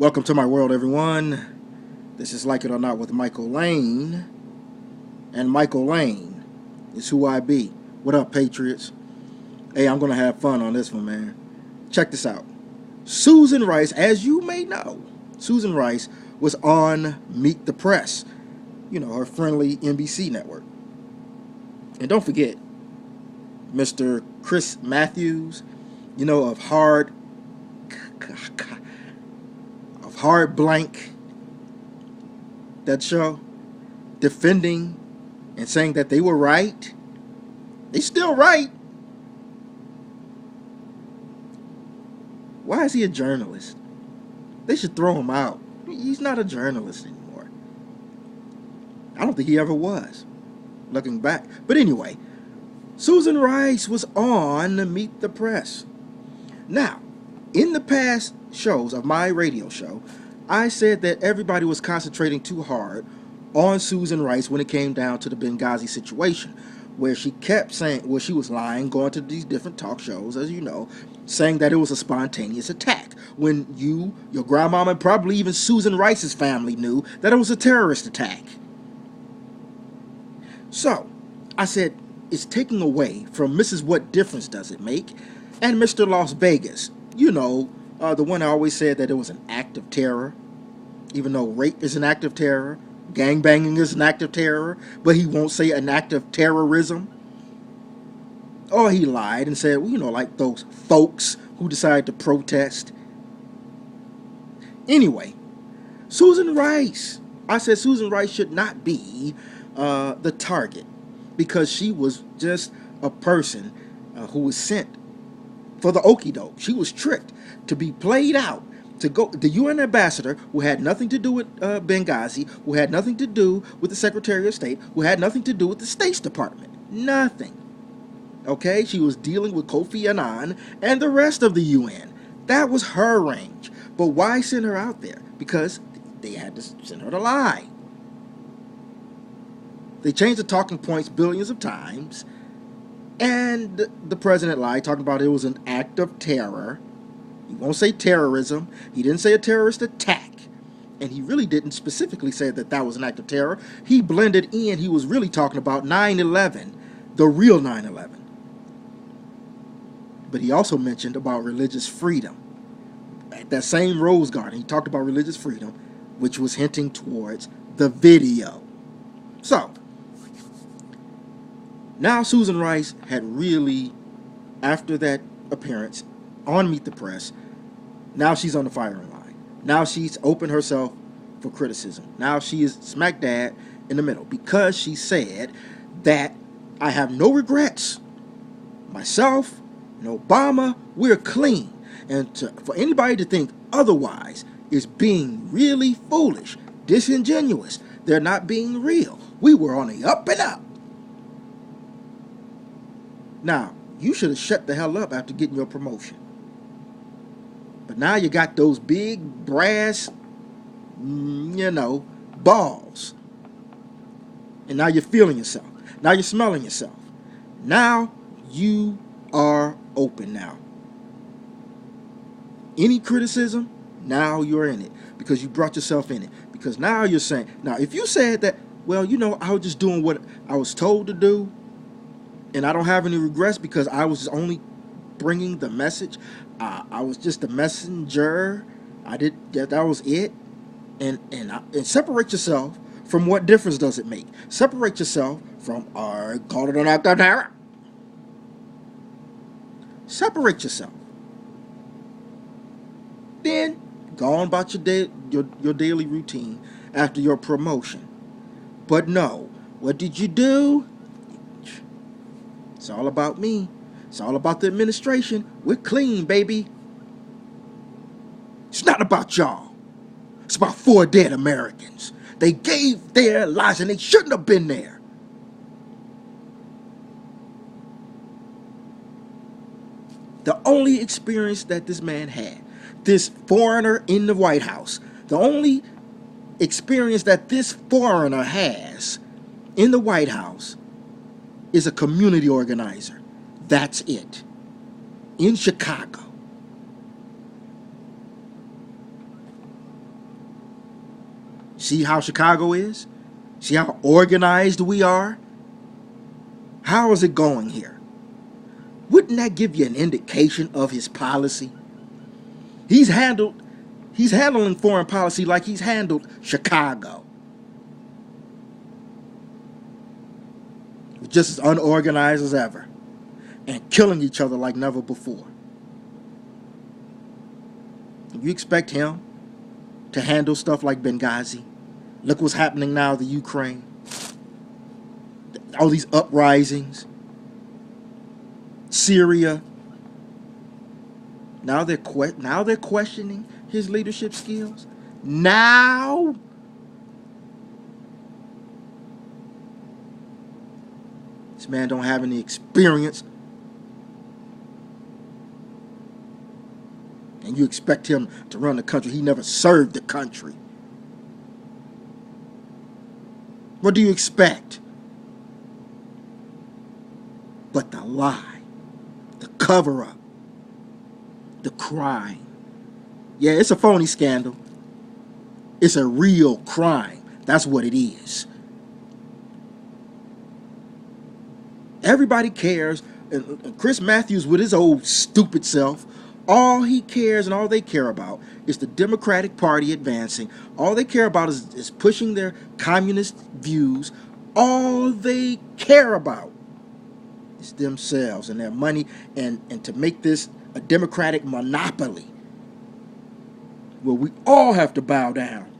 Welcome to my world, everyone. This is Like It or Not with Michael Lane. And Michael Lane is who I be. What up, Patriots? Hey, I'm going to have fun on this one, man. Check this out. Susan Rice, as you may know, Susan Rice was on Meet the Press, her friendly NBC network. And don't forget, Mr. Chris Matthews, of Hard Blank, that show, defending and saying that they were right. They still right. Why is he a journalist? They should throw him out. He's not a journalist anymore. I don't think he ever was, looking back. But anyway, Susan Rice was on Meet the Press. Now, in the past shows of my radio show, I said that everybody was concentrating too hard on Susan Rice when it came down to the Benghazi situation, where she kept saying, well, she was lying, going to these different talk shows, as you know, saying that it was a spontaneous attack, when you, your grandmama, and probably even Susan Rice's family knew that it was a terrorist attack. So, I said, it's taking away from Mrs. What Difference Does It Make and Mr. Las Vegas, the one I always said that it was an act of terror, even though rape is an act of terror, gangbanging is an act of terror, but he won't say an act of terrorism. Or he lied and said, like those folks who decided to protest. Anyway, Susan Rice. I said Susan Rice should not be the target, because she was just a person who was sent for the okie doke. She was tricked to be played out, to go, the UN ambassador, who had nothing to do with Benghazi, who had nothing to do with the Secretary of State, who had nothing to do with the State's Department. Nothing. Okay? She was dealing with Kofi Annan and the rest of the UN. That was her range. But why send her out there? Because they had to send her to lie. They changed the talking points billions of times, and the president lied, talking about it was an act of terror. He won't say terrorism. He didn't say a terrorist attack. And he really didn't specifically say that that was an act of terror. He blended in. He was really talking about 9/11, the real 9/11. But he also mentioned about religious freedom. At that same Rose Garden, he talked about religious freedom, which was hinting towards the video. So, now Susan Rice had really, after that appearance on Meet the Press, now she's on the firing line. Now she's opened herself for criticism. Now she is smack dab in the middle, because she said that I have no regrets. Myself and Obama, we're clean. And for anybody to think otherwise is being really foolish, disingenuous. They're not being real. We were on the up and up. Now, you should have shut the hell up after getting your promotion. But now you got those big brass, balls. And now you're feeling yourself. Now you're smelling yourself. Now you are open now. Any criticism, now you're in it, because you brought yourself in it. Because now you're saying, now if you said that, well, I was just doing what I was told to do, and I don't have any regrets because I was only bringing the message. I was just a messenger. That was it. And separate yourself from What Difference Does It Make. Separate yourself from call it an act of terror. Separate yourself. Then go on about your daily routine after your promotion. But no, what did you do? It's all about me. It's all about the administration. We're clean, baby. It's not about y'all. It's about 4 dead Americans. They gave their lives and they shouldn't have been there. The only experience that this man had, this foreigner in the White House, the only experience that this foreigner has in the White House is a community organizer. That's it. In Chicago. See how Chicago is? See how organized we are? How is it going here? Wouldn't that give you an indication of his policy? He's handling foreign policy like he's handled Chicago. Just as unorganized as ever. And killing each other like never before. You expect him to handle stuff like Benghazi? Look what's happening now in the Ukraine. All these uprisings. Syria. Now they're questioning his leadership skills. Now this man don't have any experience. And you expect him to run the country. He never served the country. What do you expect? But the lie, the cover-up, the crime. Yeah, it's a phony scandal. It's a real crime. That's what it is. Everybody cares. And Chris Matthews with his old stupid self, all he cares and all they care about is the Democratic Party advancing. All they care about is pushing their communist views. All they care about is themselves and their money, and to make this a democratic monopoly where we all have to bow down.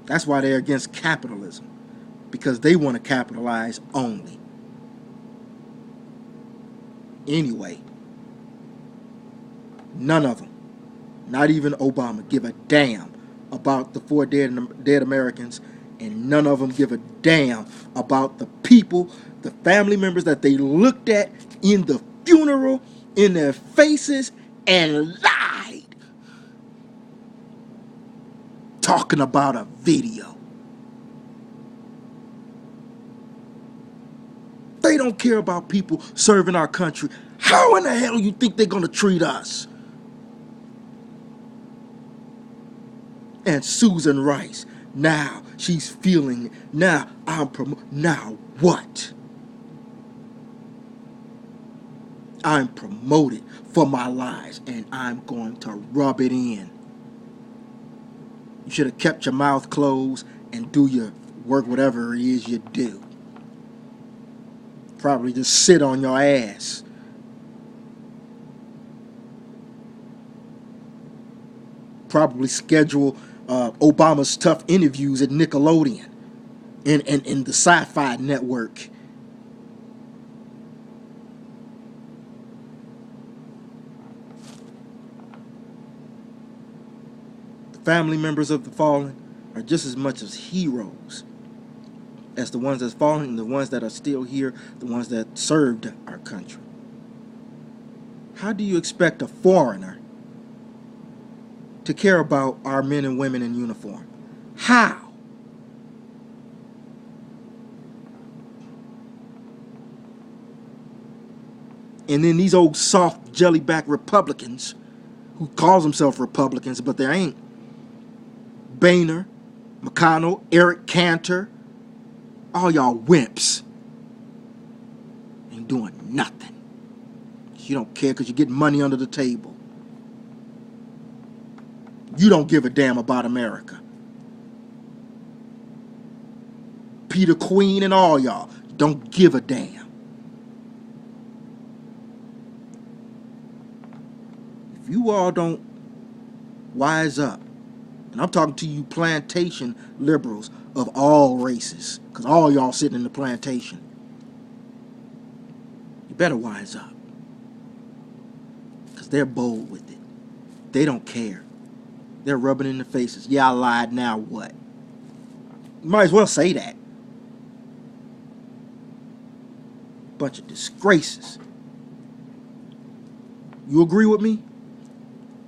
That's why they're against capitalism, because they want to capitalize only. Anyway, none of them, not even Obama, give a damn about the 4 dead Americans, and none of them give a damn about the people, the family members that they looked at in the funeral, in their faces, and lied, talking about a video. They don't care about people serving our country. How in the hell do you think they're going to treat us? And Susan Rice, now she's feeling it. Now now what? I'm promoted for my lies, and I'm going to rub it in. You should have kept your mouth closed and do your work, whatever it is you do. Probably just sit on your ass. Probably schedule Obama's tough interviews at Nickelodeon and the Sci-Fi Network. The family members of the fallen are just as much as heroes as the ones that's fallen and the ones that are still here, the ones that served our country. How do you expect a foreigner to care about our men and women in uniform? How? And then these old soft jellyback Republicans who calls themselves Republicans, but they ain't. Boehner, McConnell, Eric Cantor, all y'all wimps ain't doing nothing. You don't care because you're getting money under the table. You don't give a damn about America. Peter Queen and all y'all don't give a damn. If you all don't wise up, and I'm talking to you plantation liberals of all races, because all y'all sitting in the plantation, you better wise up. Because they're bold with it. They don't care. They're rubbing in the faces. Yeah, I lied, now what? You might as well say that. Bunch of disgraces. You agree with me?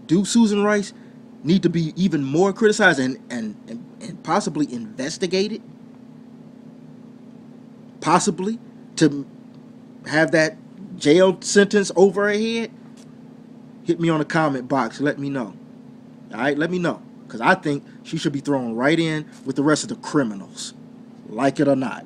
Do Susan Rice need to be even more criticized and possibly investigated? Possibly to have that jail sentence over her head? Hit me on the comment box. Let me know. All right, let me know. Because I think she should be thrown right in with the rest of the criminals. Like it or not.